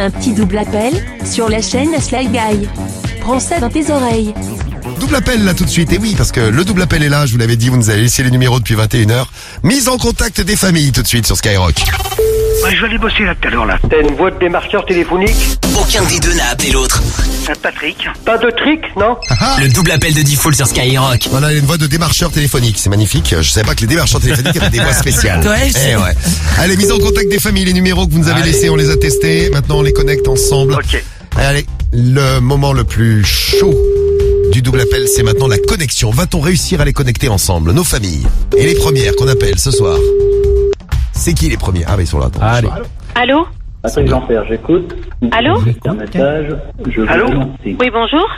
Un petit double appel sur la chaîne Sly Guy. Prends ça dans tes oreilles. Double appel là tout de suite, et oui, parce que le double appel est là, je vous l'avais dit, vous nous avez laissé les numéros depuis 21h. Mise en contact des familles tout de suite sur Skyrock. Ouais, je vais aller bosser là tout à l'heure là. T'as une voix de démarcheur téléphonique? Aucun des deux n'a appelé l'autre. Patrick. Pas de trick, non? Le double appel de Diffoul sur Skyrock. Voilà, il y a une voix de démarcheur téléphonique, c'est magnifique. Je savais pas que les démarcheurs téléphoniques avaient des voix spéciales. Ouais, Eh ouais. Allez, mise en contact des familles, les numéros que vous nous avez laissés, on les a testés. Maintenant, on les connecte ensemble. Ok. Allez, le moment le plus chaud du double appel, c'est maintenant la connexion. Va-t-on réussir à les connecter ensemble, nos familles? Et les premières qu'on appelle ce soir, c'est qui les premiers? Ah, mais ils sont là. Attends, Allez. Allô? Attends, Jean-Pierre, j'écoute. Allô? Un message. Je Allô? vous remercie. Oui, bonjour.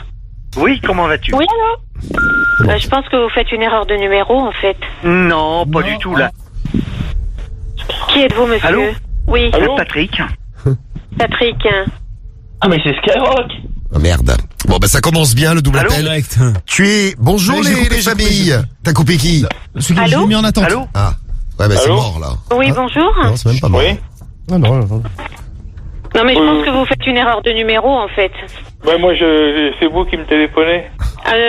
Oui, comment vas-tu? Oui, allô? Je pense que vous faites une erreur de numéro, en fait. Non, pas du tout là. Qui êtes-vous, monsieur? Allô? Oui, Patrick. Patrick. Ah, mais c'est Skyrock. Oh, merde. Bon, bah ça commence bien le double Allô? appel. Direct. Tu es... Bonjour Ouais, j'ai coupé, les j'ai coupé, familles. T'as coupé qui? Celui que Allô? j'ai mis en attente. Allô? Ah. Ouais, bah c'est Allô? mort là. Oui, Hein? bonjour. Non, c'est même pas mort. Oui. Ah non, non. Non, mais je pense que vous faites une erreur de numéro, en fait. Ouais, moi, c'est vous qui me téléphonez.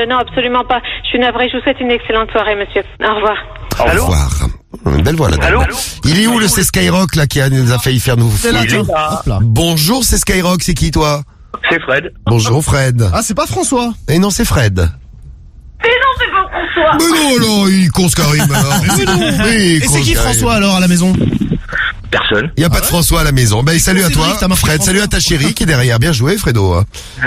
Non, absolument pas. Je suis navrée. Je vous souhaite une excellente soirée, monsieur. Au revoir. Au Allô? revoir. Une belle voix là. Allô? Il est où le c'est Skyrock là qui nous a failli faire nous C'est là, tiens. Hop là. Bonjour, c'est Skyrock, c'est qui toi? C'est Fred. Bonjour Fred. Ah, c'est pas François. Et non, c'est Fred. Mais non, alors, il est con ce Karim alors. Et c'est qui François alors à la maison? Personne. Il y a pas de François à la maison. Ben salut à Cédric, toi, t'as marqué Fred. Salut à ta chérie qui est derrière. Bien joué, Fredo.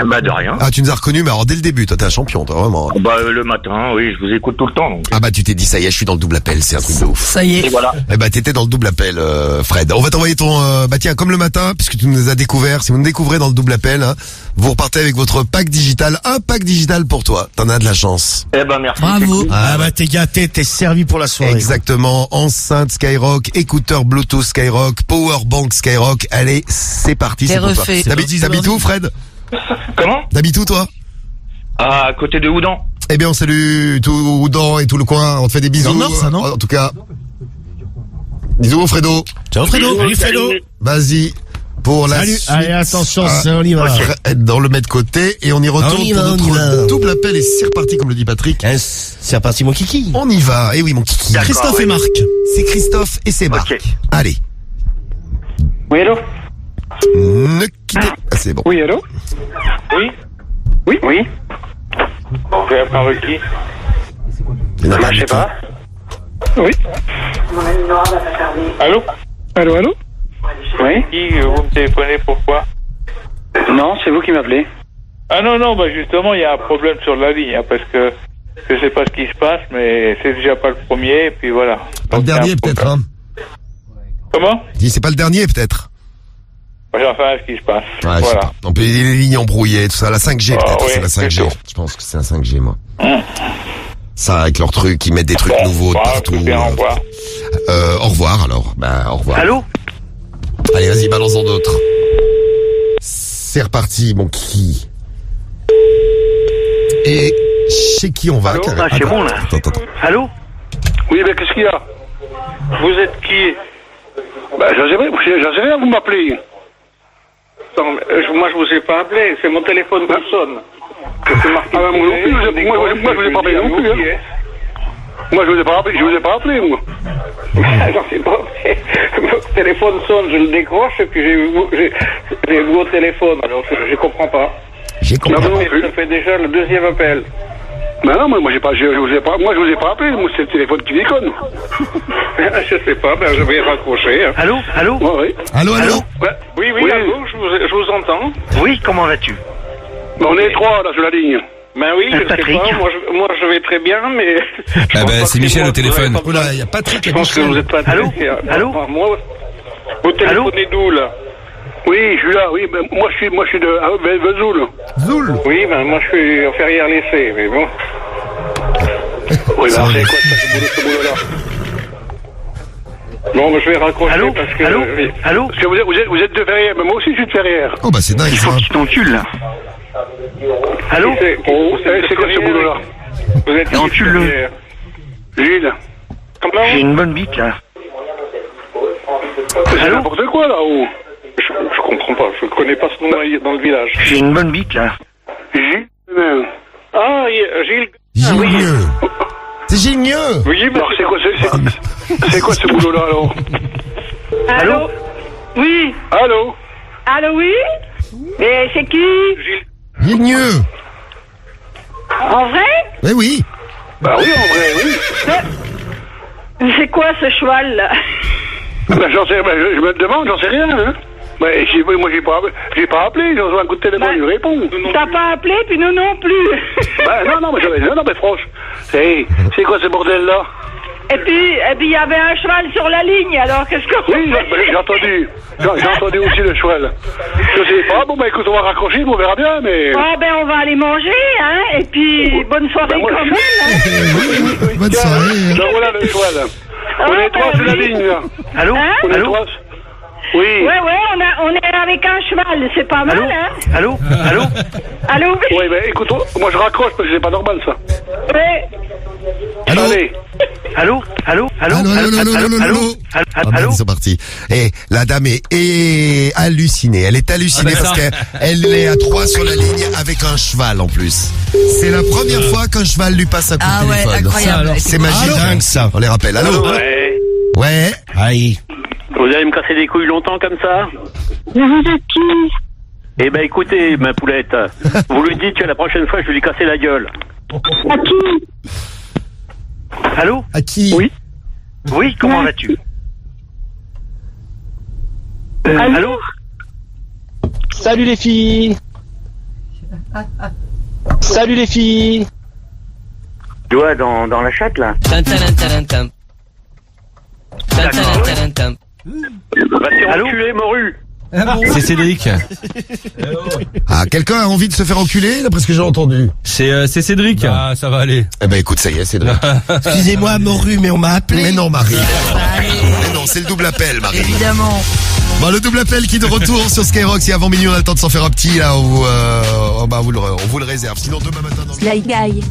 Bah de rien. Ah, tu nous as reconnus, mais alors dès le début, toi t'es un champion, toi vraiment. Bah le matin, oui, je vous écoute tout le temps. Donc. Ah bah tu t'es dit ça y est, je suis dans le double appel, c'est un truc de ouf. Ça y est. Et voilà. Eh bah t'étais dans le double appel, Fred. On va t'envoyer ton, bah tiens, comme le matin, puisque tu nous as découvert. Si vous nous découvrez dans le double appel, hein, vous repartez avec votre pack digital, un pack digital pour toi. T'en as de la chance. Eh ben merci. Bravo. Ah bah t'es gâté, t'es servi pour la soirée. Exactement. Enceinte Skyrock, écouteur Bluetooth Skyrock, powerbank Skyrock. Allez, c'est parti. C'est C'est pour toi. refait. T'habites où, Fred? Comment? T'habites où, toi? À côté de Houdan. Eh bien, on salue tout Oudan et tout le coin. On te fait des bisous. Dans le Nord, ça, non? En tout cas. Bisous, Fredo. Ciao Fredo. Salut Fredo. Vas-y. Pour la Salut. suite. Allez, attention, Ah, on y va. Fred dans le mettre côté et on y retourne On y pour va, on y notre va. double appel et c'est reparti comme le dit Patrick. C'est reparti mon kiki. On y va. Eh oui, mon kiki. D'accord, Christophe oui. et Marc. C'est Christophe et c'est Marc. Ok. Allez. Oui, allô? Ne quittez. Ah, c'est bon. Oui, allô? Oui? Oui? Oui? On fait apprendre avec qui? Il n'y en a pas Je du sais tout. pas. Oui? Allô? Allô, allô? Oui? Qui vous me téléphonez, pourquoi? Non, c'est vous qui m'appelez. Ah non, non, bah justement, il y a un problème sur la ligne, hein, parce que je sais pas ce qui se passe, mais c'est déjà pas le premier, et puis voilà. Pas le Donc, il y a un dernier, peut-être, problème. hein. Comment? Je dis, c'est pas le dernier, peut-être. Enfin, ce qui se passe. Ouais, je sais voilà. pas. On peut les lignes embrouillées, tout ça. La 5G, Ah, peut-être. oui, c'est la 5G. c'est tout. Je pense que c'est la 5G, moi. Ça, avec leurs trucs, ils mettent des trucs Bon, nouveaux de voilà, partout. écoutez, au revoir. Au revoir, alors. Bah, au revoir. Allô? Allez, vas-y, balance-en d'autres. C'est reparti, mon kiki. Et chez qui on va? Allô? Carré- Ah, c'est bon, là. Attends. Allô? Oui, mais qu'est-ce qu'il y a? Vous êtes qui? Ben, j'en sais rien, vous m'appelez. Non, moi, je vous ai pas appelé, c'est mon téléphone qui sonne. C'est marqué. Ah, ben, moi non plus, moi, je vous ai pas appelé non plus, hein. Moi, je vous ai pas appelé, moi. J'en sais pas. Votre téléphone sonne, je le décroche, et puis j'ai vous au téléphone, alors je comprends pas. J'ai compris. Non, non plus. Ça fait déjà le deuxième appel. Ben non, moi, je vous ai pas appelé, moi, c'est le téléphone qui déconne. Je sais pas, ben je vais raccrocher. Hein. Allô? Allô? Ouais, oui. Allô? Ouais. Oui, Oui. allô, je vous entends. Oui, comment vas-tu? Ben, on est trois, là, sur la ligne. Ben oui, je sais Patrick. pas, moi je vais très bien, mais... Ah ben, c'est Michel au téléphone. Oh là, il y a Patrick Je et pense que Michel. vous êtes pas Allô? intéressé. Allô? Enfin, moi, vous téléphonez d'où, là? Oui, je suis là, oui, ben, moi, je suis de Vesoul. Zoul. Oui, ben moi je suis en Ferrières-Laissé, mais bon. Oui, Ça, ben, c'est oui. quoi, ce boulot-là? Bon, ben, je vais raccrocher Allô? parce que... Allô? Allô? Parce que vous êtes de Ferrières, mais moi aussi, je suis de Ferrières. Oh bah c'est dingue, Il faut ça. qu'il t'encule, là. Allô? C'est quoi ce boulot-là? Vous êtes Encule-le. Gilles. Comment? J'ai une bonne bite, là. C'est n'importe quoi, là-haut. Je comprends pas, je connais pas ce nom dans le village. J'ai une bonne bite, là. Gilles. Ah, Gilles. Gilles Mieux. C'est Gilles Mieux. Oui, mais alors c'est quoi ce boulot-là, alors? Allô? Oui. Allô? Allô, oui? Mais c'est qui? Gilles Mieux. En vrai? Eh oui. Bah oui, en vrai, oui. C'est quoi ce cheval, là? Ben, j'en sais, je me demande, j'en sais rien, hein. Ben, moi, j'ai pas appelé, j'ai reçu un coup de téléphone, je réponds. T'as pas appelé, puis nous non plus. Ben, non, mais franche. C'est quoi ce bordel-là? Et puis, il y avait un cheval sur la ligne, alors qu'est-ce qu'on Oui, j'ai entendu. J'ai entendu aussi le cheval. Je sais pas, bon, écoute, on va raccrocher, on verra bien, mais... Ah, on va aller manger, hein, et puis, bonne soirée quand même, hein. Bonne soirée. Ben, voilà le cheval. On est trois sur la ligne, là. Allô? Hein? On est trois. Oui. Ouais, on est avec un cheval, c'est pas mal, hein. Allô? Allô? Oui, ben, écoute, moi, je raccroche, parce que c'est pas normal, ça. Ouais. Allô? Allez. Allô? Allô? Ah ben, c'est parti. Et la dame est hallucinée. Elle est hallucinée parce qu'elle est à 3 sur la ligne avec un cheval en plus. C'est la première fois qu'un cheval lui passe un coup de téléphone. Ouais, incroyable. C'est magique. Dingue, ça. On les rappelle. Allô? Ouais. Aïe. Vous allez me casser les couilles longtemps comme ça? Mais vous êtes qui? Eh ben, écoutez, ma poulette, vous lui dites que la prochaine fois, je vais lui casser la gueule. À qui? Allô? À qui? Oui, comment vas-tu? Allô? Salut les filles. Salut les filles. Tu vois, dans la chatte, là. Va t'y enculer, morue. C'est Cédric. Ah, quelqu'un a envie de se faire enculer, d'après ce que j'ai entendu? C'est Cédric. Ah, ça va aller. Eh ben, écoute, ça y est, c'est Cédric. Excusez-moi, Moru, mais on m'a appelé. Mais non, Marie. Mais non, c'est le double appel, Marie. Évidemment. Bon, le double appel qui est de retour sur Skyrock. Si avant minuit on a le temps de s'en faire un petit, là, où, on vous le réserve. Sinon, demain matin dans le... Sly Guy.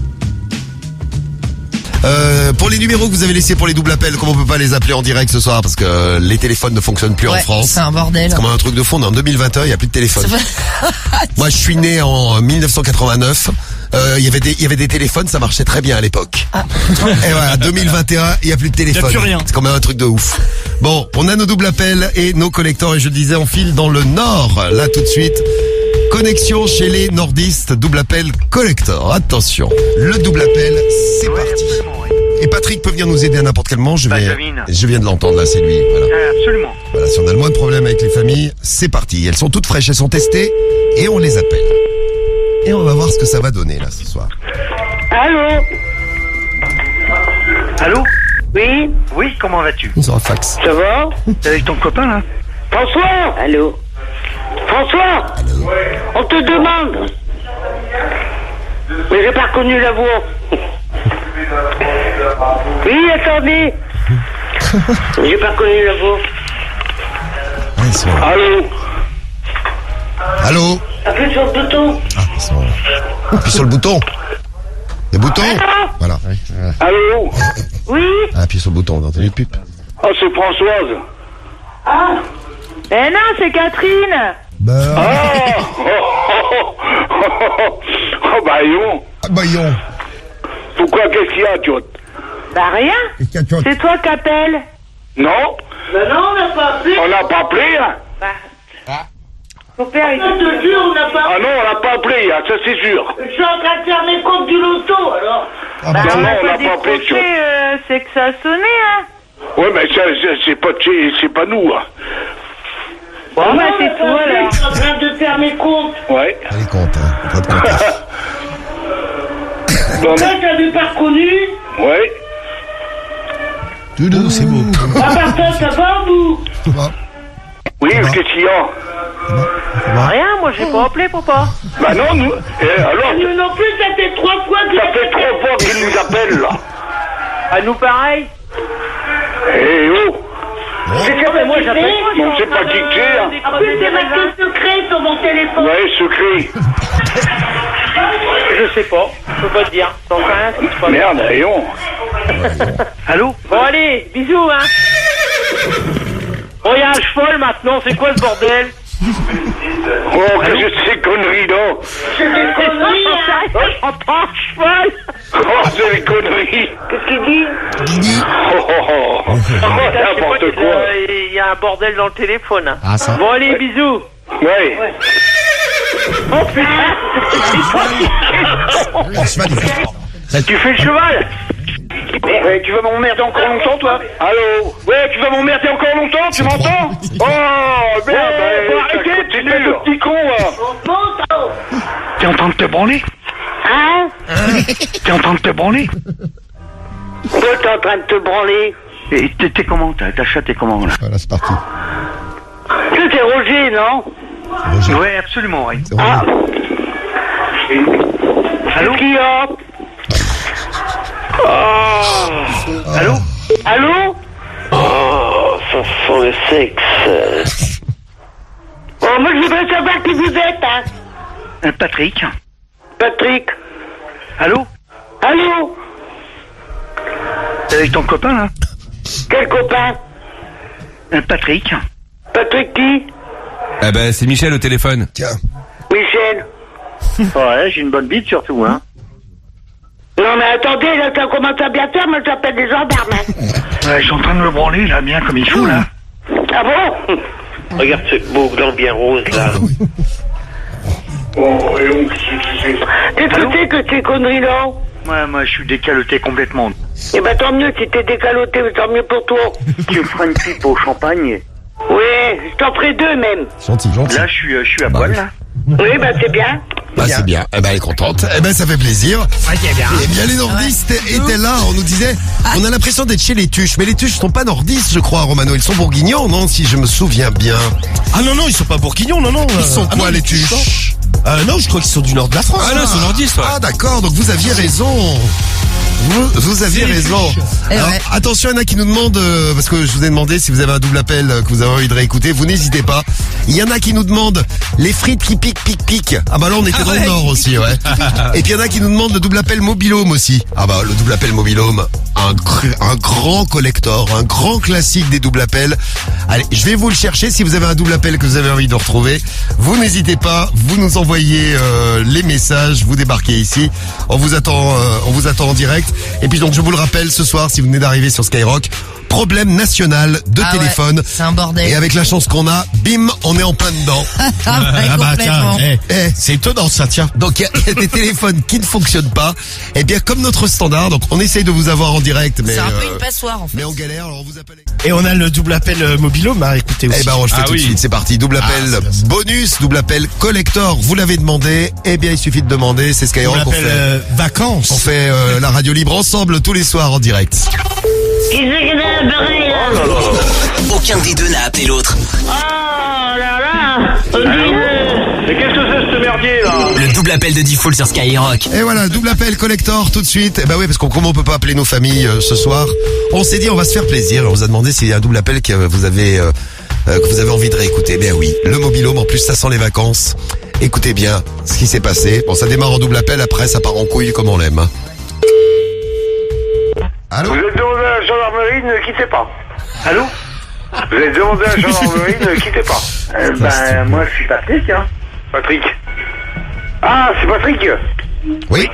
Pour les numéros que vous avez laissés pour les doubles appels, comme on peut pas les appeler en direct ce soir parce que les téléphones ne fonctionnent plus en France. C'est un bordel. C'est comme un truc de fond. En 2021, il y a plus de téléphone. Moi, je suis né en 1989. Il y avait des téléphones, ça marchait très bien à l'époque. Et voilà, 2021, il y a plus de téléphone. Y a plus rien. C'est quand même un truc de ouf. Bon, on a nos doubles appels et nos collecteurs et je le disais, on file dans le Nord. Là, tout de suite. Connexion chez les nordistes, double appel collector. Attention, le double appel, c'est parti. Et Patrick peut venir nous aider à n'importe quel moment. Je viens de l'entendre là, c'est lui. Voilà. Absolument. Voilà, si on a le moins de problèmes avec les familles, c'est parti. Elles sont toutes fraîches, elles sont testées et on les appelle. Et on va voir ce que ça va donner là ce soir. Allô? Allô? Oui? Oui, comment vas-tu? Ils ont un fax. Ça va? T'es avec ton copain, là? François? Allô? François? On te demande. Mais j'ai pas reconnu la voix. Oui, attendez. J'ai pas reconnu la voix. Ouais, c'est bon. Allô? Allô? Appuie sur le bouton. Ah, c'est bon. Appuie sur le bouton. Le bouton? Voilà. Allô? Oui? Ah, appuie sur le bouton, dans les pupes. Ah, c'est Françoise. Ah. Eh non, c'est Catherine. Ah! Oh, baillon. Ah, baillon. Pourquoi, qu'est-ce qu'il y a, Tiotte? Bah rien. C'est toi qui appelles. Non? Bah non, on n'a pas appelé. On n'a pas appelé, hein? Ton père, il te jure, on n'a pas Ah non, on n'a pas appelé, hein, ça c'est sûr. Je suis en train de faire mes comptes du loto, alors. Ah, Bah, non, on n'a on pas n'a pas appelé, décroché, c'est que ça a sonné, hein. Ouais, mais ça, c'est pas nous, hein. Bon, bah, c'est toi, là. Je suis en train de faire mes comptes. Ouais. Allez, compte, hein. Pas de compte. Ça, t'avais pas reconnu? Ouais. Doudou, c'est beau. À part ça va, vous? Ça va. Oui, qu'est-ce qu'il y a? Rien, moi, j'ai pas appelé, papa. Bah non, nous... alors... Nous non plus, ça fait 3 fois que... Ça fait 3 fois qu'il nous appelle, là. À nous, pareil. Eh oh. Mais moi, j'appelle. On sait pas qui c'est, hein. En plus, c'est marqué secret sur mon téléphone. Ouais, secret. Je sais pas, je peux pas te dire. T'en sais rien, c'est pas Merde, rayon. Allô? Bon, allez, bisous, hein. Bon, y'a un cheval maintenant, c'est quoi ce bordel? Oh, qu'est-ce que c'est ces conneries, non? C'est des conneries, hein. Cheval. Oh, c'est des conneries. Qu'est-ce qu'il dit? Oh, n'importe quoi. Il y a un bordel dans le téléphone. Hein. Ah, ça. Bon, allez, bisous. Ouais. Oh, putain. Tu fais le cheval? Ouais, tu vas m'emmerder encore longtemps, toi? Allô? Ouais, tu vas m'emmerder encore longtemps, tu m'entends? Oh, merde, faut arrêter, t'es le petit con, là. T'es en train de te branler? Hein? T'es en train de te branler? Toi, t'es en train de te branler? Et t'es comment? Ta chatte est comment, là? Voilà, c'est parti. C'est Roger, non? Roger. Ouais, absolument, oui. C'est Roger. Allô? Qui y a? Allô? Allô? Oh, ça sent le sexe. Oh, moi, je voudrais savoir qui vous êtes, hein? Patrick? Patrick? Allô? Allô? T'es avec ton copain, là? Quel copain? Patrick? Patrick qui? Eh ben, c'est Michel au téléphone. Tiens. Michel? Ouais, j'ai une bonne bite surtout, hein. Non, mais attendez, là, ça commence à bien faire, moi, j'appelle des gendarmes, hein. Ouais, je suis en train de me branler, là, bien comme il faut, là. Ah bon? Regarde ce beau gland bien rose, là. Oh, et on... Qu'est-ce que c'est que ces conneries-là? Ouais, moi, je suis décaloté complètement. Eh ben, tant mieux, si t'es décaloté, tant mieux pour toi. Tu me feras une pipe au champagne? Oui, je t'en ferai deux, même. Gentil, gentil. Là, je suis à poil, là. Oui, ben, c'est bien. Bah, c'est bien. Eh ben, elle est contente. Eh ben, ça fait plaisir. Eh bien, les nordistes étaient là. On nous disait, on a l'impression d'être chez les Tuches. Mais les Tuches sont pas nordistes, je crois, Romano. Ils sont bourguignons, non? Si je me souviens bien. Ah non, ils sont pas bourguignons, non. Ils sont quoi, non, les Tuches? Non, je crois qu'ils sont du nord de la France. Ah non, ils sont nordistes, ouais. Ah, d'accord. Donc, vous aviez raison. Vous aviez raison. Alors, attention, il y en a qui nous demandent, parce que je vous ai demandé si vous avez un double appel que vous avez envie de réécouter, vous n'hésitez pas. Il y en a qui nous demandent les frites qui piquent. Ah bah là, on était dans le nord aussi, ouais. Et puis il y en a qui nous demandent le double appel Mobilhome aussi. Ah bah le double appel Mobilhome, un grand collector, un grand classique des double appels. Allez, je vais vous le chercher si vous avez un double appel que vous avez envie de retrouver. Vous n'hésitez pas, vous nous envoyez les messages, vous débarquez ici. On vous attend en direct. Et puis donc je vous le rappelle ce soir si vous venez d'arriver sur Skyrock, problème national de téléphone. Ouais, c'est un bordel. Et avec la chance qu'on a, bim, on est en plein dedans. Tiens, c'est étonnant ça, tiens. Donc il y a des téléphones qui ne fonctionnent pas. Et bien comme notre standard, donc on essaye de vous avoir en direct, mais c'est un peu une passoire en fait. mais on galère, alors on vous appelle. Et on a le double appel Mobilhome à écouter aussi. Eh ben on le fait tout de suite, c'est parti. Double appel bonus, double appel collector. Vous l'avez demandé, eh bien il suffit de demander, c'est Skyrock. Double appel vacances. On fait la radio libre ensemble tous les soirs en direct. Qui c'est qui a l'appareil, là? Aucun des deux n'a appelé l'autre. Oh là là! Mais qu'est-ce que c'est ce merdier, là? Le double appel de Diffoul sur Skyrock. Et voilà, double appel collector tout de suite. Eh ben oui, parce qu'on comment on peut pas appeler nos familles ce soir. On s'est dit on va se faire plaisir. On vous a demandé s'il y a un double appel que vous avez envie de réécouter. Ben oui, le Mobilhome, en plus ça sent les vacances. Écoutez bien ce qui s'est passé. Bon, ça démarre en double appel, après ça part en couille comme on l'aime. Allô? Vous êtes demandé à la gendarmerie, ne quittez pas. Allô? Vous êtes demandé à la gendarmerie, ne quittez pas. Ben, moi je suis Patrick, hein. Patrick. Ah, c'est Patrick. Oui.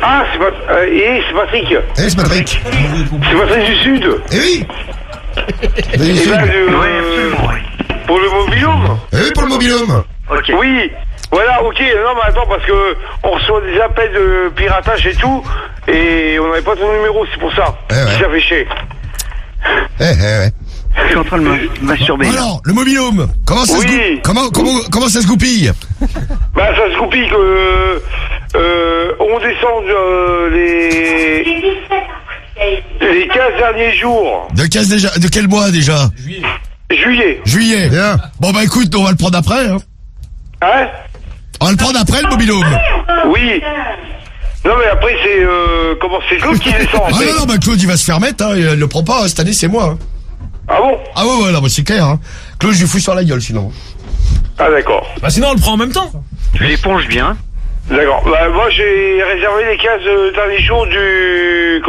Ah, c'est Patrick. Eh, c'est Patrick. C'est Patrick du Sud. Eh oui. Et ben, pour le Mobilhome. Eh oui, pour le Mobilhome. Ok. Oui. Voilà, ok. Non, mais attends, parce que on reçoit des appels de piratage et tout, et on n'avait pas ton numéro, c'est pour ça. Eh ouais. Ça fait chier. Ouais. Je suis en train de masturber. Alors, le Mobilhome, comment ça comment ça se goupille? Bah, ça se goupille que on descend les 15 derniers jours. De quel mois déjà? Juillet. Bien. Bon bah écoute, on va le prendre après, hein. Hein? On va le prendre après le Mobilhome. Oui. Non mais après c'est Claude qui descend. Ah non, bah Claude il va se faire mettre, hein. Il le prend pas, hein. Cette année c'est moi, hein. Ah bon? Ah ouais, non, bah c'est clair, hein. Claude je lui fous sur la gueule sinon. Ah d'accord. Bah sinon on le prend en même temps. Tu l'éponges bien. D'accord. Bah moi j'ai réservé les 15 derniers jours du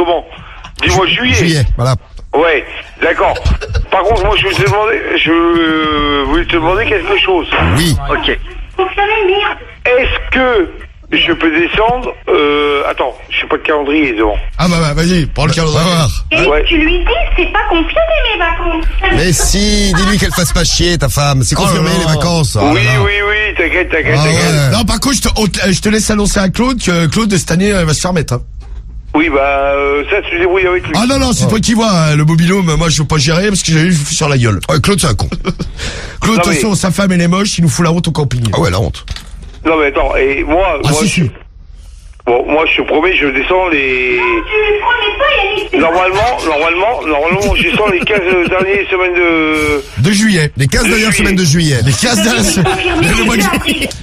mois de juillet. Voilà. Ouais, d'accord. Par contre, moi, je voulais te demander quelque chose. Oui. Ok. Est-ce que je peux descendre attends, je sais pas de calendrier devant. Ah bah vas-y, prends le calendrier. Ouais. Tu lui dis, c'est pas confirmé mes vacances. Mais si, dis-lui qu'elle fasse pas chier, ta femme. C'est confirmé les vacances. Oui, t'inquiète. Ouais. Non, par contre, je te laisse annoncer à Claude que Claude, cette année, va se faire mettre. Hein. Oui, bah, ça, tu te débrouilles avec lui. Ah non, c'est toi qui vois, hein, le mobilhome, moi, je veux pas gérer parce que j'avais vu, je vous fous sur la gueule. Ouais, Claude, c'est un con. Claude, de toute façon, sa femme, elle est moche, il nous fout la honte au camping. Ah ouais, la honte. Non, mais attends, et moi... si. Bon, moi, je te promets, je descends les... Tu lui promets pas, Yannick. Normalement, je descends les 15 dernières semaines de juillet. Les 15 dernières semaines de juillet. Les 15 dernières semaines.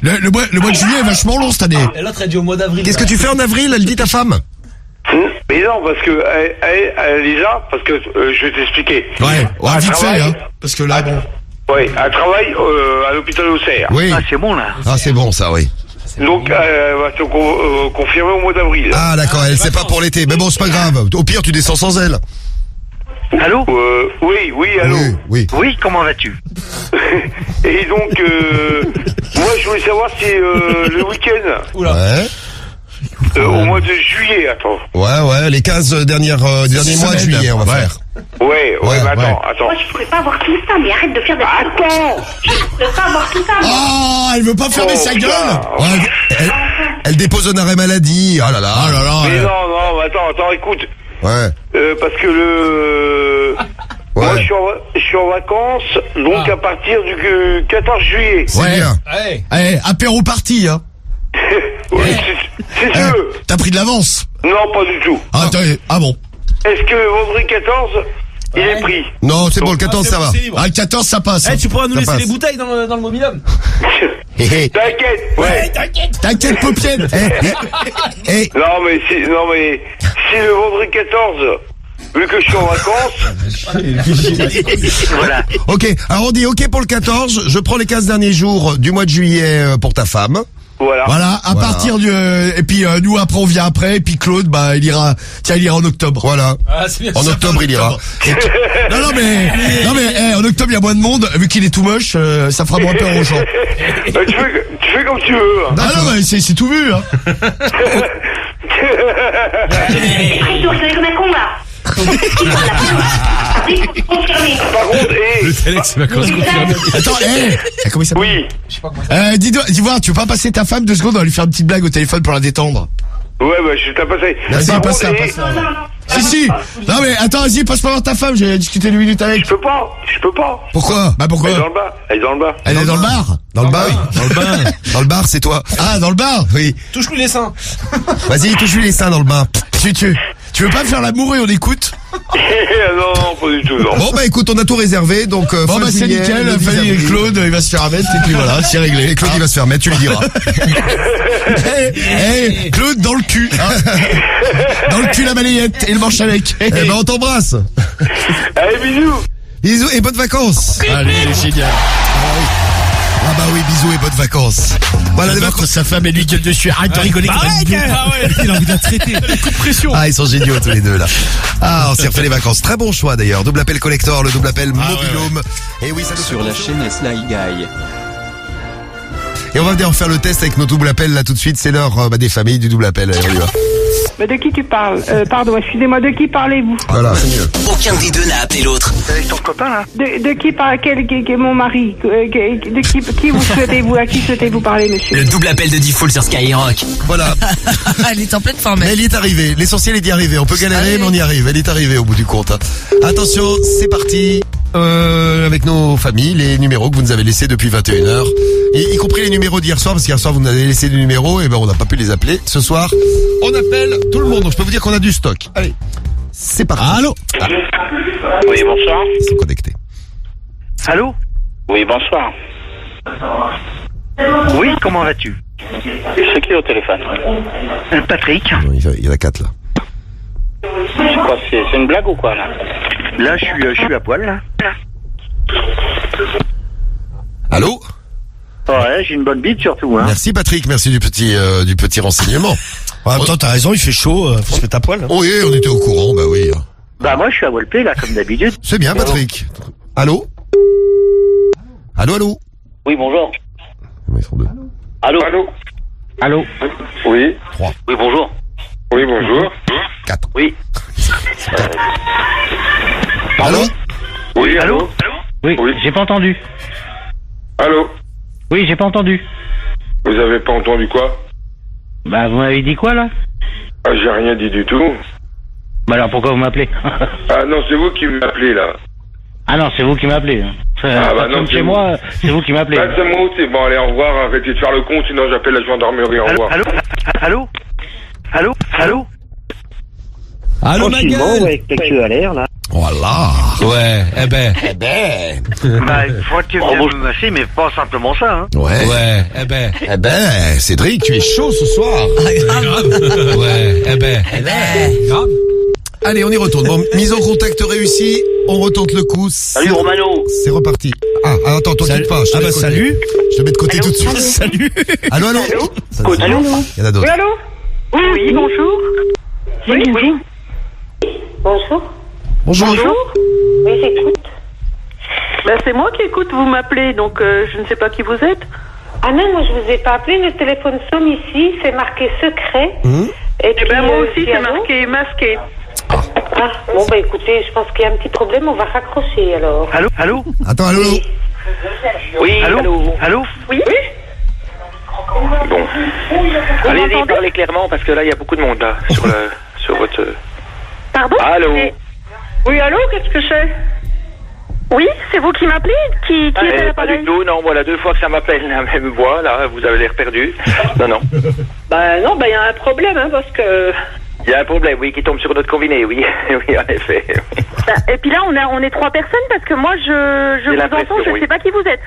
Le mois de juillet est vachement long cette année. Et l'autre, elle dit au mois d'avril. Qu'est-ce que tu fais en avril, elle dit ta femme? Mais non, parce que elle est là, parce que je vais t'expliquer. Ouais, Elle vite fait, travaille- hein. Parce que là, bon. Ouais, elle travaille à l'hôpital Auxerre. Oui. Ah, c'est bon, là. Ah, c'est bon, ça, oui. Donc, elle va te confirmer au mois d'avril. Ah, d'accord, elle sait pas pour l'été. Mais bon, c'est pas grave. Au pire, tu descends sans elle. Allô Oui, allô. Oui. Oui, comment vas-tu? Et donc, moi, je voulais savoir si le week-end, Ouais. au mois de juillet, attends. Ouais, les 15 derniers mois de juillet, on va faire. Ouais, mais attends. Moi, je pourrais pas avoir tout ça, mais arrête de faire des... Attends. Je pourrais pas avoir tout ça, moi. Oh, elle veut pas fermer sa gueule. Ouais, elle dépose un arrêt maladie. Oh là là. Mais non, attends, écoute. Ouais. Parce que moi, je suis en vacances, donc à partir du 14 juillet. C'est bien. Allez, apéro party, hein. Oui, si tu veux. T'as pris de l'avance? Non, pas du tout. Ah bon. Est-ce que le vendredi 14, il est pris? Non, c'est bon, le 14, ça va. Ah, le 14, ça passe. Tu pourras nous Ça laisser passe. les bouteilles dans le mobilhome. T'inquiète, ouais. T'inquiète, paupiette. Non, mais si le vendredi 14, vu que je suis en vacances, voilà. Ok, alors on dit ok pour le 14, je prends les 15 derniers jours du mois de juillet pour ta femme. Voilà, à partir du... et puis nous, après, on vient après, et puis Claude, bah, il ira en octobre. Voilà. Ah, c'est bien. En octobre, il ira. Non, mais en octobre, il y a moins de monde, vu qu'il est tout moche, ça fera moins peur aux gens. Tu fais comme tu veux. Ah non, mais c'est tout vu, hein. Arrête de rigoler comme un con, là. Par contre, Le Telex, c'est vacances confirmées. Attends, comment il s'appelle? Oui. Dis-moi, tu veux pas passer ta femme 2 secondes, on va lui faire une petite blague au téléphone pour la détendre. Ouais, bah, je t'ai passé. Vas-y, Par passe contre, ça. Si. Non, mais attends, vas-y, passe-moi voir ta femme, j'ai discuté 2 minutes avec. Je peux pas. Pourquoi? Bah, pourquoi? Elle est dans le bar. Elle est dans le bar? Dans le bar? Dans le bar, c'est toi. Ah, dans le bar? Oui. Touche-lui les seins. Vas-y, touche-lui les seins dans le bar. Tu veux pas faire l'amour et on écoute? Non, pas du tout, non. Bon, bah écoute, on a tout réservé, donc Bon, bah, c'est nickel, Fanny et Claude, il va se faire mettre, et puis voilà, c'est réglé. Et Claude, il va se faire mettre, tu lui diras. Claude, dans le cul, hein. Dans le cul, la balayette, et le manche avec. Eh ben, on t'embrasse. Allez, bisous. Bisous et bonnes vacances. Allez, c'est génial. Ah bah oui, bisous et bonnes vacances. Voilà les vacances. Sa femme et lui gueule dessus. Arrête de rigoler. Il a envie de la traiter. Coup de pression. Ah, ils sont géniaux tous les deux là. Ah, on s'est refait les vacances. Très bon choix d'ailleurs. Double appel collector, le double appel mobilhome. Et oui, ça nous Sur la chaîne Sly Guy. Et on va venir faire le test avec nos double appels là tout de suite. C'est l'heure des familles du double appel. Allez, on y va. Mais de qui tu parles? Pardon, excusez-moi, de qui parlez-vous? Voilà, c'est mieux. Aucun des deux n'a appelé l'autre. Avec ton copain, là? De qui parle? Quel mon mari? De qui vous souhaitez-vous? À qui souhaitez-vous parler, monsieur? Le double appel de Diffoul sur Skyrock. Voilà. Elle est en pleine forme. Mais elle y est arrivée. L'essentiel est d'y arriver. On peut galérer, mais on y arrive. Elle est arrivée au bout du compte. Hein. Attention, c'est parti. Avec nos familles, les numéros que vous nous avez laissés depuis 21h. Y compris les numéros d'hier soir, parce qu'hier soir vous nous avez laissé des numéros, et ben on n'a pas pu les appeler. Ce soir, on appelle tout le monde. Donc je peux vous dire qu'on a du stock. Allez, c'est parti. Allô? Oui, bonsoir. Ils sont connectés. Allô? Oui, bonsoir. Oui, comment vas-tu? C'est qui au téléphone? Patrick. Non, il y en a 4 là. C'est quoi? C'est une blague ou quoi, là? Là, je suis à poil, là. Allô? Ouais, j'ai une bonne bite surtout, hein. Merci Patrick, merci du petit renseignement. En même temps, t'as raison, il fait chaud, faut se mettre à poil. Hein. Oui, on était au courant, bah oui. Bah, moi, je suis à Walpé, là, comme d'habitude. C'est bien Patrick. Allô? Allô? Oui, bonjour. Ils sont deux. Allô? Allô? Oui. 3. Oui, bonjour. Oui, bonjour. 4. Oui. Allô? Oui, allô? Oui, j'ai pas entendu. Allô? Oui, j'ai pas entendu. Vous avez pas entendu quoi? Bah, vous m'avez dit quoi, là? Ah, j'ai rien dit du tout. Bah alors, pourquoi vous m'appelez? Ah non, c'est vous qui m'appelez, là. Ah non, c'est vous qui m'appelez. Ah bah non, chez moi, c'est vous qui m'appelez. Ah, c'est moi aussi. Bon, allez, au revoir. Arrêtez de faire le con, sinon j'appelle la gendarmerie. Au revoir. Allô? Allô, ma gueule. avec ta queue à l'air, là. Voilà. Ouais, eh ben. Bah, il faut que tu viennes me masser, mais pas simplement ça, hein. Ouais. Ouais, eh ben. Eh ben, Cédric, tu es chaud ce soir. Ouais, eh ben. Grave. Allez, on y retourne. Bon, mise en contact réussie. On retente le coup. Salut, Romano. C'est reparti. Ah, attends, toi quitte pas. Je te mets de côté. salut. Je te mets de côté tout de suite. Salut. Allô? Allô? Il y en a d'autres. allô? Oui, bonjour. Oui. Bonjour. Bonjour. Oui, j'écoute. Ben, c'est moi qui écoute, vous m'appelez, donc je ne sais pas qui vous êtes. Ah non, moi je vous ai pas appelé, le téléphone sonne ici, c'est marqué secret. Et puis, moi aussi, c'est marqué masqué. Ah, bon bah écoutez, je pense qu'il y a un petit problème, on va raccrocher alors. Allô? Attends, allô? Oui, allô? Oui? Bon. Allez-y, parlez clairement, parce que là, il y a beaucoup de monde, là, sur votre... Pardon? Allô? Oui, allô, qu'est-ce que c'est? Oui, c'est vous qui m'appelez? Qui est à Pas l'appareil? du tout, non, voilà, 2 fois que ça m'appelle la même voix, là, vous avez l'air perdu. Non. Bah non, bah il y a un problème, hein, parce que... Il y a un problème, oui, qui tombe sur notre combiné, oui. Oui, en effet. Et puis là, on est 3 personnes, parce que moi, je vous entends, je ne sais pas qui vous êtes.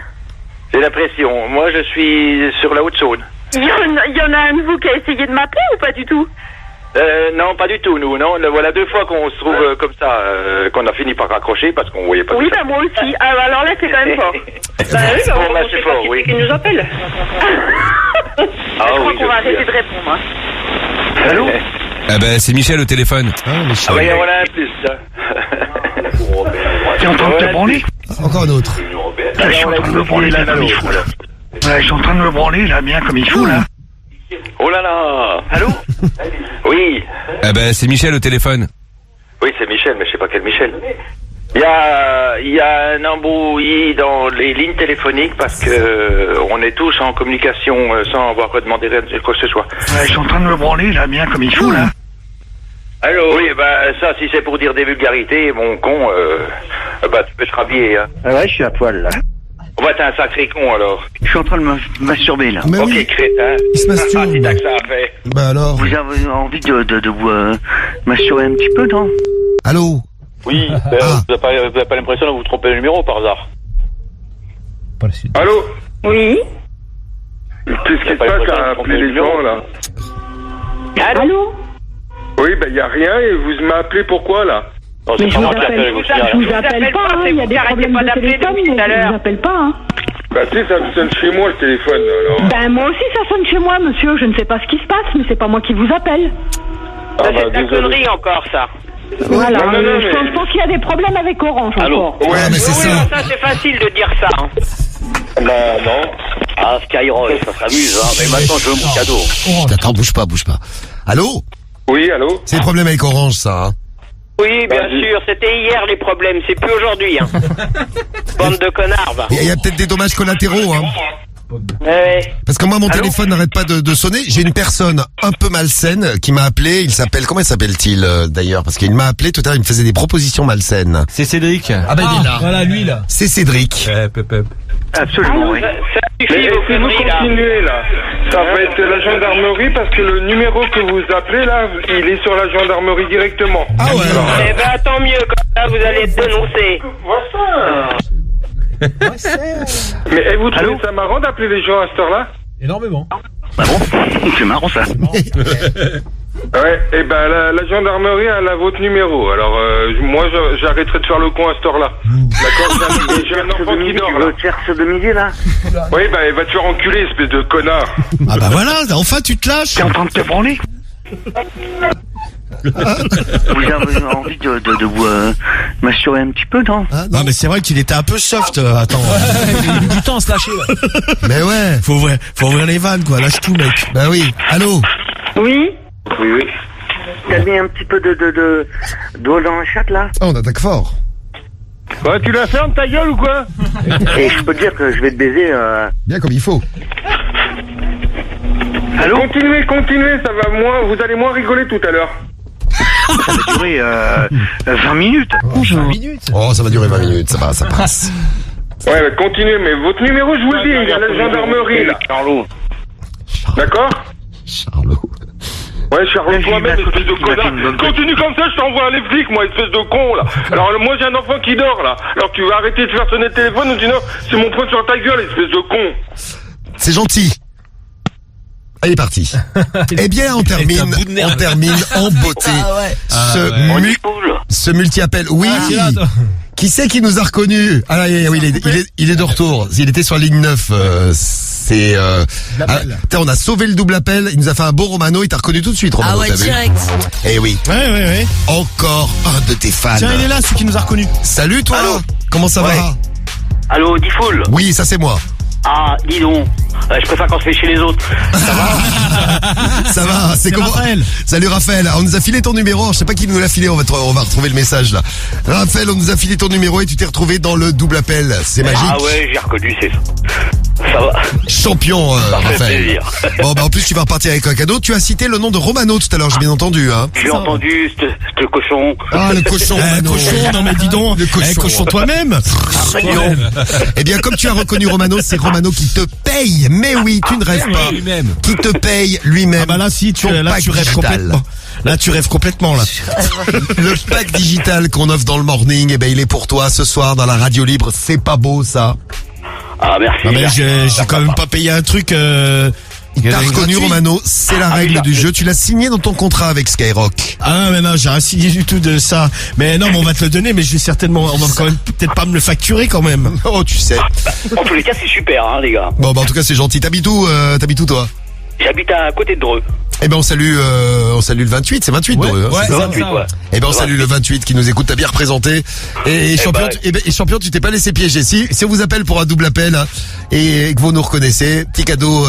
J'ai l'impression. Moi, je suis sur la Haute-Saône. Il y en a un de vous qui a essayé de m'appeler ou pas du tout? Non, pas du tout, nous. Non, voilà 2 fois qu'on se trouve comme ça, qu'on a fini par raccrocher parce qu'on voyait pas. Oui, bah moi aussi. Alors là, c'est quand même fort. Bah oui, bah, Bon, bah, c'est fort, oui. Qui nous appelle. Je crois qu'on va arrêter de répondre. Hein. Allô? Eh ben, c'est Michel au téléphone. Ah, bah, il y en a un plus, là. T'es en train de te branler? Encore un autre. Je suis en train de me branler là comme il faut, là. Ouais, je suis en train de me branler là, bien comme il faut, là. Oh là là. Allô? Oui. Eh ben, c'est Michel au téléphone. Oui, c'est Michel, mais je sais pas quel Michel. Il y a un embrouille dans les lignes téléphoniques parce que on est tous en communication sans avoir demandé quoi que ce soit. Ouais, je suis en train de me branler là, bien comme il faut, là. Allô? Oui, bah ça, si c'est pour dire des vulgarités, mon con, bah tu peux te rhabiller, hein. Ah ouais, je suis à poil, là. Bah t'es un sacré con, alors. Je suis en train de me masturber, là. Mais Ok, oui, crétin. il se masturbe. Ah, c'est ça que ça a fait. Bah alors. Vous avez envie de vous masturber un petit peu, non? Allô? Oui, vous n'avez pas l'impression de vous tromper le numéro par hasard? Allô? Oui. Qu'est-ce qui se passe à appeler les gens, là? Allô? Oui, bah y a rien et vous m'appelez pourquoi, là? Mais je vous appelle pas, hein. Il y a des problèmes de téléphone, mais je vous appelle pas, hein. Bah tu sais, ça sonne chez moi, le téléphone, alors. Ben moi aussi ça sonne chez moi, monsieur. Je ne sais pas ce qui se passe, mais c'est pas moi qui vous appelle. Ah, bah, C'est de la connerie encore, ça. Voilà, Non, je pense qu'il y a des problèmes avec Orange encore. Ouais, mais c'est ça. Ça, c'est facile de dire ça, hein. Bah non. Ah, Skyrock, ça s'amuse, hein. Mais maintenant, je veux mon cadeau. Attends, bouge pas. Allô? Oui, allô? C'est le problème avec Orange, ça, hein. Oui, bien sûr, c'était hier les problèmes, c'est plus aujourd'hui, hein. Bande de connards, va. Il y a peut-être des dommages collatéraux, hein. Ouais. Parce que moi, mon téléphone n'arrête pas de sonner. J'ai une personne un peu malsaine qui m'a appelé. Comment il s'appelle-t-il, d'ailleurs? Parce qu'il m'a appelé tout à l'heure, il me faisait des propositions malsaines. C'est Cédric. Ah bah, il est là. Voilà, lui, là. C'est Cédric. Absolument, oui. Ça suffit, Mais vos si vous conneries, là. continuez, là, ça va être la gendarmerie parce que le numéro que vous appelez, là, il est sur la gendarmerie directement. Ah ouais. Eh ben, tant mieux, comme ça, vous allez être dénoncé. Mais vous trouvez ça marrant d'appeler les gens à cette heure-là? Énormément. Bah bon, c'est marrant, ça. Ouais, et ben la gendarmerie, elle a votre numéro. Alors, moi, j'arrêterai de faire le con à cette heure-là. D'accord? J'ai un enfant qui dort, là. Tu veux te faire ce de midi, là? Oui, bah, il va te faire enculer, espèce de connard. Ah bah voilà, enfin tu te lâches. T'es en train de te branler? Vous avez envie de vous masturber un petit peu, non? Non, mais c'est vrai qu'il était un peu soft. Attends. Il a mis du temps à se lâcher. Mais ouais, faut ouvrir les vannes, quoi. Lâche tout, mec. Bah oui. Allô? Oui. T'as mis un petit peu d'eau dans la chatte, là? Oh, on attaque fort. Ouais, tu la fermes, ta gueule, ou quoi? Et je peux te dire que je vais te baiser, Bien comme il faut. Allô? Continuez, ça va moins, vous allez moins rigoler tout à l'heure. Ça va durer 20 minutes. Bonjour. 20 minutes. Oh, ça va durer 20 minutes, ça va, ça passe. Ouais, bah, continuez, mais votre numéro, je vous le dis, il y a la gendarmerie, là. Charlot. D'accord? Charlot. Ouais, Charlot, toi-même, espèce de connard. Continue comme ça, je t'envoie les flics, moi, espèce de con, là. Alors, moi, j'ai un enfant qui dort, là. Alors, tu vas arrêter de faire sonner le téléphone ou sinon, c'est mon poing sur ta gueule, espèce de con. C'est gentil. Elle est partie. Eh bien, on termine en beauté. Ce multi-appel. Oui. Qui c'est qui nous a reconnus? Ah oui, il est de retour. Il était sur la ligne 9. On a sauvé le double appel. Il nous a fait un beau Romano. Il t'a reconnu tout de suite, Romano. Ah ouais, direct. Eh oui. Ouais. Encore un de tes fans. Tiens, il est là, celui qui nous a reconnus. Salut, toi. Allô. Comment ça va? Allô, Diffoul? Oui, ça c'est moi. Ah, dis donc. Je préfère quand c'est chez les autres. Ça va? Ça va, c'est comment? Raphaël. Salut Raphaël, on nous a filé ton numéro, je sais pas qui nous l'a filé, on va retrouver le message là. Raphaël, on nous a filé ton numéro et tu t'es retrouvé dans le double appel, c'est magique. Ah ouais, j'ai reconnu, c'est ça. Ça va. Champion, Ça fait Raphaël. plaisir. Bon, bah en plus tu vas repartir avec un cadeau, tu as cité le nom de Romano tout à l'heure, j'ai bien entendu, hein. J'ai entendu, ce cochon. Ah, le cochon, Romano. Cochon, non mais dis donc. Le cochon. Cochon toi-même. Eh bien, comme tu as reconnu Romano, c'est Romano qui te paye. Mais oui, tu ne rêves pas. Lui-même. Qui te paye lui-même. Ah bah là, si, Ton là pack tu rêves digital. complètement. Là, tu rêves complètement, là. Le pack digital qu'on offre dans le morning, eh ben, il est pour toi ce soir dans la radio libre. C'est pas beau, ça? Ah, merci. Ah, mais j'ai quand même pas payé un truc, T'as reconnu Romano, c'est la règle du jeu. Tu l'as signé dans ton contrat avec Skyrock. Ah mais non, j'ai rien signé du tout de ça. Mais non, mais on va te le donner, mais je vais certainement, on va quand même peut-être pas me le facturer quand même. Oh, tu sais. En tous les cas, c'est super, hein, les gars. Bon, bah en tout cas, c'est gentil. T'habites où, toi? J'habite à côté de Dreux. Eh ben on salue le 28, c'est 28 Dreux, hein, ouais, c'est ça 28, ouais. Eh ben on salue le 28 qui nous écoute, t'as bien représenté. Et champion, champion, tu t'es pas laissé piéger. Si on vous appelle pour un double appel hein, et que vous nous reconnaissez, petit cadeau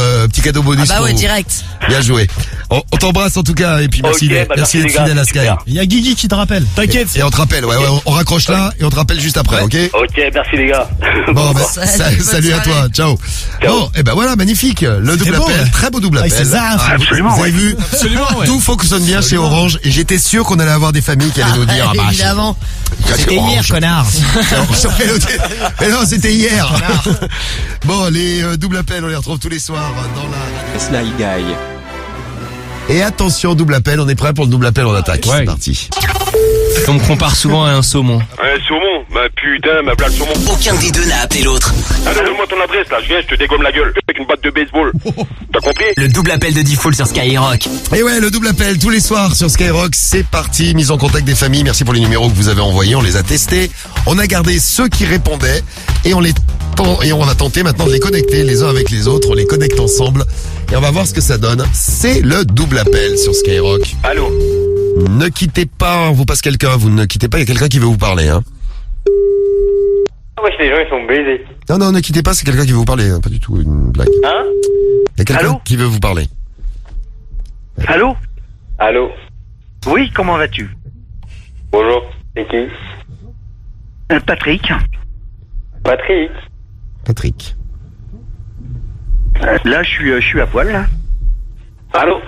bonus. Ah bah pour ouais, vous. direct. Bien joué. On t'embrasse en tout cas et puis merci Ok, d'être bah merci, les gars, fidèle à Sky. super. Il y a Guigui qui te rappelle. T'inquiète. Et on te rappelle, ouais, on raccroche là et on te rappelle juste après, ok? Ok, merci, les gars. Bon, bah, Salut, bonne salut à soirée. toi, ciao. Bon, et ben voilà, magnifique. Le double beau, appel, ouais. très beau double Ouais, appel. c'est ça, absolument, Vous avez vu? Absolument, ouais. Tout fonctionne bien chez Orange et j'étais sûr qu'on allait avoir des familles qui allaient nous dire, ah bah, Évidemment. c'était hier, connard. Mais non, c'était hier. Bon, les doubles appels, on les retrouve tous les soirs dans la... Sly Guy. Et attention, double appel, on est prêt pour le double appel, on attaque. Ouais. C'est parti. On me compare souvent à un saumon. Ouais, saumon, bah putain, ma blague saumon. Aucun des deux n'a appelé l'autre. Allez, donne-moi ton adresse, là, je viens, je te dégomme la gueule. Avec une batte de baseball. T'as compris? Le double appel de Diffoul sur Skyrock. Et ouais, le double appel tous les soirs sur Skyrock, c'est parti. Mise en contact des familles, merci pour les numéros que vous avez envoyés, on les a testés. On a gardé ceux qui répondaient et on va tenter maintenant de les connecter les uns avec les autres. On les connecte ensemble et on va voir ce que ça donne. C'est le double appel sur Skyrock. Allô? Ne quittez pas, on vous passe quelqu'un, vous ne quittez pas, il y a quelqu'un qui veut vous parler. Hein. Ah ouais, les gens, ils sont baisés. Non, ne quittez pas, c'est quelqu'un qui veut vous parler, hein, pas du tout une blague. Hein? Il y a quelqu'un Allô qui veut vous parler. Allô? Allô? Oui, comment vas-tu? Bonjour, c'est qui? Patrick. Patrick. Patrick. Là, je suis à poil, là. Allô?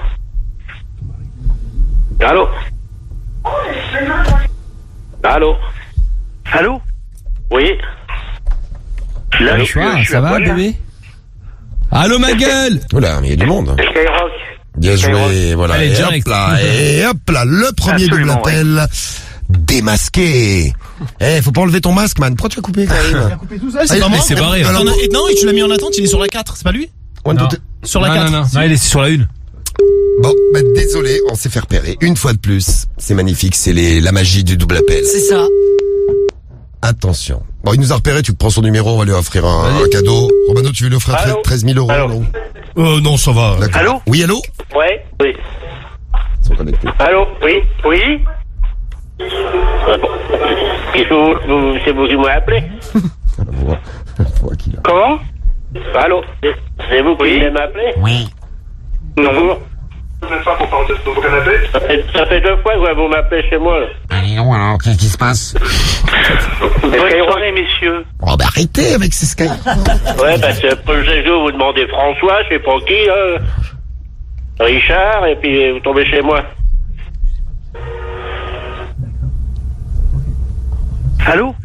Allô? Allô? Allô? Oui? Là, Allô, je suis ça à va, poil, là. bébé? Allô, ma gueule? Oula, mais il y a du monde. Skyrock. Bien joué, voilà. Allez, Et direct. hop là, le premier double Absolument, appel. Démasqué. Faut pas enlever ton masque, man. Pourquoi tu as coupé, Karim? C'est pas moi. c'est barré. Alors, non, et tu l'as mis en attente, il est sur la 4, c'est pas lui? One, Non. two, three. Sur la Non, 4. non, il est sur la 1. Bon, bah, désolé, on s'est fait repérer. Une fois de plus. C'est magnifique, c'est la magie du double appel. C'est ça. Attention. Bon, il nous a repéré, tu prends son numéro, on va lui offrir un cadeau. Romano, tu veux lui offrir Allô 13 000 euros, Allô non? Non, ça va. D'accord. Allô? Oui, allô? Ouais? Oui. sont connectés. Allô? Oui? Oui? Qu'est-ce que c'est vous qui m'avez appelé? Comment? Allô? C'est vous qui m'avez appelé? Oui. Non. Vous n'êtes pas pour parler de vos canapés? Ça fait 2 fois que vous m'appelez chez moi, là. Allez, non, alors, qu'est-ce qui se passe? Bonne soirée, messieurs. Oh, bah arrêtez avec ces Skype. Ouais, parce que pour le jour, vous demandez François, je sais pas qui, là. Richard, et puis vous tombez chez moi. Allô?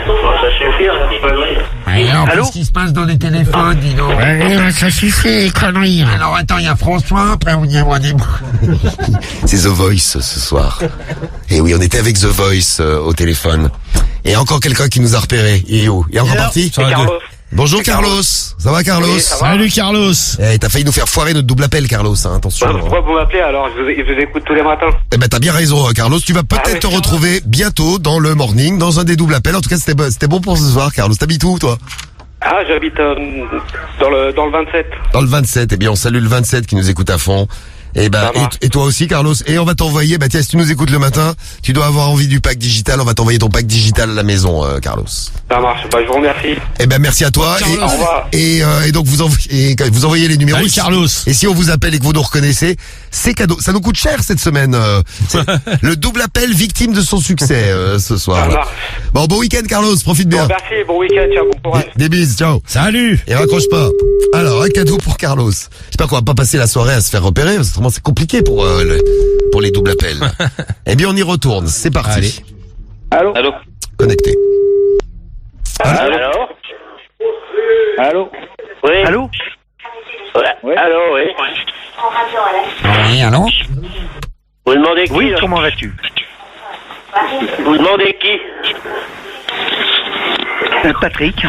Bon, ça suffit, un petit peu. Alors, qu'est-ce qui se passe dans les téléphones, dis donc? Ça suffit, les conneries. Alors, attends, il y a François, après on y a moi des mots. C'est The Voice ce soir. Et oui, on était avec The Voice au téléphone. Et encore quelqu'un qui nous a repéré. Il est où? Il est encore parti? Bonjour Carlos. Ça va Carlos? Oui, ça va. Salut Carlos. Eh, t'as failli nous faire foirer notre double appel Carlos, hein, attention. Pourquoi vous m'appelez alors? Je vous écoute tous les matins. Eh ben t'as bien raison Carlos, tu vas peut-être te retrouver bientôt dans le morning, dans un des doubles appels. En tout cas c'était bon pour ce soir Carlos. T'habites où toi? Ah, j'habite dans le 27. Dans le 27, eh bien on salue le 27 qui nous écoute à fond. Et ben et toi aussi Carlos, et on va t'envoyer, bah tiens, si tu nous écoutes le matin, tu dois avoir envie du pack digital, on va t'envoyer ton pack digital à la maison Carlos. Ça marche, bah je vous remercie. Eh ben merci à toi. Au revoir. Et donc vous envoyez les numéros. Salut Carlos. Et si on vous appelle et que vous nous reconnaissez, c'est cadeau. Ça nous coûte cher cette semaine. C'est le double appel victime de son succès ce soir. Là. Bon week-end Carlos, profite bien. Bon, merci, bon week-end, ciao, bon courage. Des bises, ciao. Salut. Et raccroche pas. Alors un cadeau pour Carlos. J'espère qu'on va pas passer la soirée à se faire repérer, parce que vraiment c'est compliqué pour les doubles appels. Eh bien on y retourne, c'est parti. Allez. Allô? Allô? Connecté. Allô? Allô? Oui. Allô? Ouais. Allô, oui. Oui, allô? Vous demandez qui? Oui, là? comment vas-tu? Vous demandez qui? Patrick.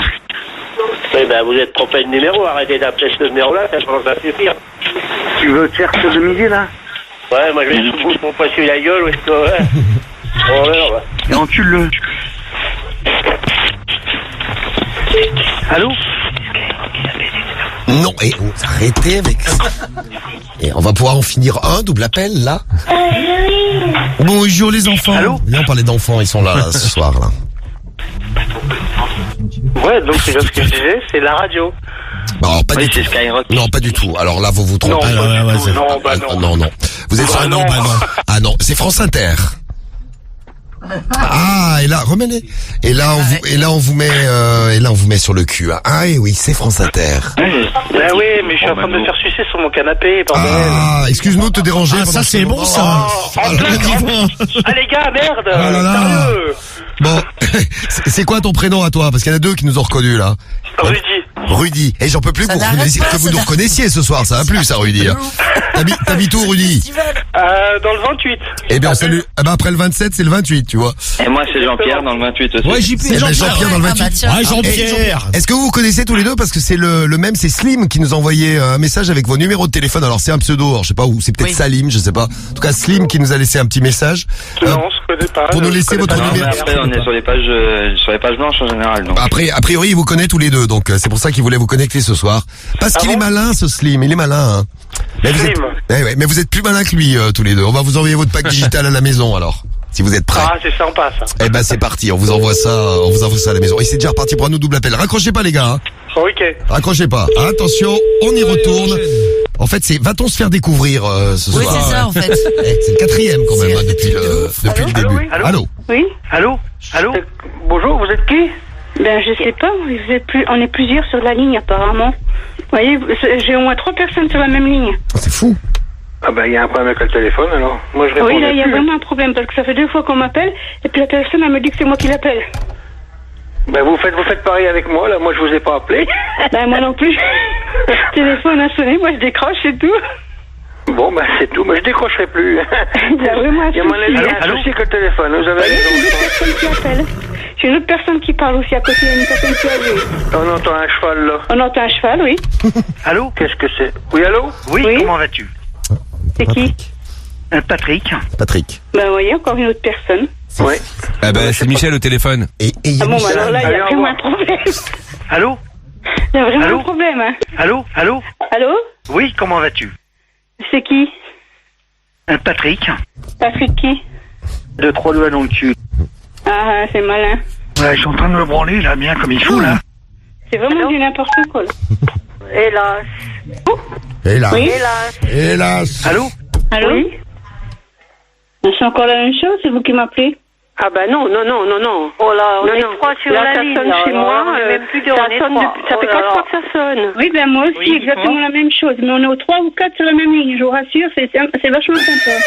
Oui, ben vous êtes trompé de numéro, arrêtez d'appeler ce numéro-là, ça commence à suffire. Tu veux te faire ce de midi, là? Ouais, moi je vais vous mon poing sur la gueule, ouais. Oh merde. Et encule-le. Allô? Non, et arrêtez avec ça. Et on va pouvoir en finir un double appel là. Bonjour les enfants. Allô? Viens, on parlait d'enfants, ils sont là ce soir là. Ouais, donc c'est comme ce que je disais, c'est la radio. Alors, pas oui, du c'est tout. Skyrock. Non, pas du tout. Alors là, vous vous trompez. Non. Vous êtes sur non. Ah non, c'est France Inter. Ah, et là, remets-les. Et là, on vous met sur le cul. Ah, et oui, c'est France Inter. Ben oui, mais je suis en train de me faire sucer sur mon canapé, bordel. Ah, excuse-nous de te déranger. Ah, ça c'est bon ça. Ah les gars, merde. Ah là là. Sérieux. Bon, c'est quoi ton prénom à toi? Parce qu'il y en a 2 qui nous ont reconnus là. Rudy. Et j'en peux plus que vous nous reconnaissiez ce soir, ça va plus ça Rudy. T'habites où Rudy? Dans le 28. Eh bien salut. Après le 27 c'est le 28 tu vois. Et moi c'est Jean-Pierre dans le 28 aussi. Ouais Jean-Pierre dans le 28. Ouais Jean-Pierre. Est-ce que vous vous connaissez tous les deux? Parce que c'est le même, c'est Slim qui nous a envoyé un message avec vos numéros de téléphone. Alors c'est un pseudo, alors je sais pas où, c'est peut-être Salim, je sais pas. En tout cas Slim qui nous a laissé un petit message. Non, je connais pas. Pour nous laisser votre numéro. Après on est sur les pages blanches en général. Donc. Après, a priori il vous connaît tous les deux, donc c'est pour ça qu'il voulait vous connecter ce soir. Parce qu'il est malin ce Slim, il est malin. Hein. Mais vous êtes plus malin que lui tous les deux. On va vous envoyer votre pack digital à la maison alors. Si vous êtes prêts. Ah, c'est sympa ça. Eh ben c'est parti, on vous envoie ça à la maison. Et c'est déjà reparti pour un double appel. Raccrochez pas les gars. Hein. Ok. Raccrochez pas. Attention, on y retourne. En fait, va-t-on se faire découvrir ce soir? Oui, c'est ça en fait. C'est le 4e quand même depuis le début. Allô? Oui. Allô? Allô? Bonjour, vous êtes qui? Ben, je sais pas, on est plusieurs sur la ligne apparemment. Vous voyez, j'ai au moins 3 personnes sur la même ligne. C'est fou. Ah ben il y a un problème avec le téléphone alors. Moi je réponds. Oui, là il y a vraiment un problème parce que ça fait 2 fois qu'on m'appelle et puis la personne elle me dit que c'est moi qui l'appelle. Ben vous faites pareil avec moi là, moi je vous ai pas appelé. Ben moi non plus. Le téléphone a sonné, moi je décroche, c'est tout. Bon ben c'est tout, mais je décrocherai plus. Il y a vraiment un souci. Il y a mon avis, un souci avec le téléphone, vous avez raison. Il y a une autre personne qui appelle. J'ai une autre personne qui parle aussi à côté, il y a une personne qui âgée. On entend un cheval là. On entend un cheval, oui. Allô? Qu'est-ce que c'est? Oui, allô? Oui, comment vas-tu? C'est qui? Patrick. Ben vous voyez, encore une autre personne. Oui. Ah ben c'est Michel au téléphone. Ah bon, alors là, il y a vraiment un problème. Allô? Il y a vraiment un problème, hein. Allô? Allô? Oui, comment vas-tu? C'est qui? Patrick. Patrick qui? 2-3 doigts dans le cul. Ah, c'est malin. Ouais, je suis en train de me branler, là, bien comme il faut, là. C'est vraiment du n'importe quoi. Hélas. Hélas. Oui. Hélas. Allô? Allô? Oui. C'est encore la même chose, c'est vous qui m'appelez? Ah bah non. Oh là, on est trois sur la ligne. Ça sonne chez moi. On est même plus de, ça on est sonne trois. ça fait 4 fois que ça sonne. Oui, ben moi aussi, Oui, exactement la même chose. Mais on est aux 3 ou 4 sur la même ligne, je vous rassure, c'est vachement sympa.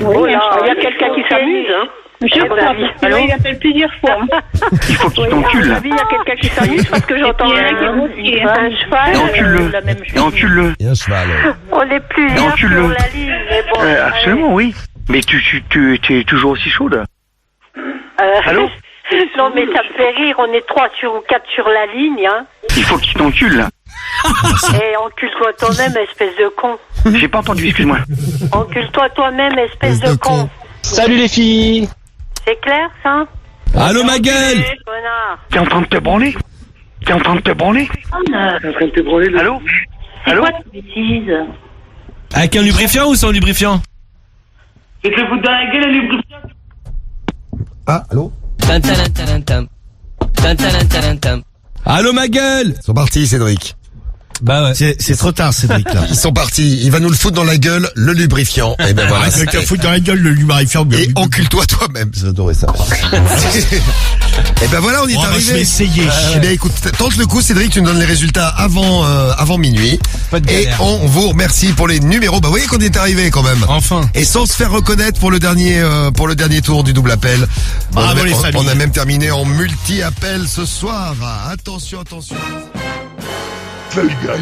Oh là, il y a quelqu'un qui s'amuse, hein. Je crois, parce qu'il appelle plusieurs fois. Il faut qu'il t'encule, là. Il y a quelqu'un qui s'amuse parce que j'entends un cheval. Encule-le. Encule-le. Et un cheval. On est plusieurs Encule-le. sur la ligne. Mais bon, Absolument, oui. Mais tu es toujours aussi chaude. Allô? Non, mais ça me fait rire. On est 3 ou 4 sur la ligne, hein. Il faut qu'il t'encule, là. Et encule-toi toi-même, espèce de con. J'ai pas entendu, excuse-moi. Encule-toi toi-même, espèce de con. Salut les filles. C'est clair, ça? Allô ma gueule. Connard. T'es en train de te branler? T'es en train de te branler? Allô? Allô? Bêtise. Avec un lubrifiant ou sans lubrifiant? Je vais vous donner la gueule à lubrifiant. Ah, allô? Allô ma gueule. Ils sont partis, Cédric. Bah ouais. C'est trop tard, Cédric, là. Ils sont partis. Il va nous le foutre dans la gueule, le lubrifiant. Et ben voilà. Avec un foutre dans la gueule, le lubrifiant. Et encule-toi toi-même. J'adorais ça. Et ben voilà, on y est Bah, arrivé. je vais essayer. Eh bien écoute, tente le coup, Cédric, tu nous donnes les résultats avant minuit. Pas de Et galère. on vous remercie pour les numéros. Bah vous voyez qu'on est arrivé quand même. Enfin. Et sans se faire reconnaître pour le dernier tour du double appel. Bravo, les familles. On a même terminé en multi-appel ce soir. Attention. Fais le gars.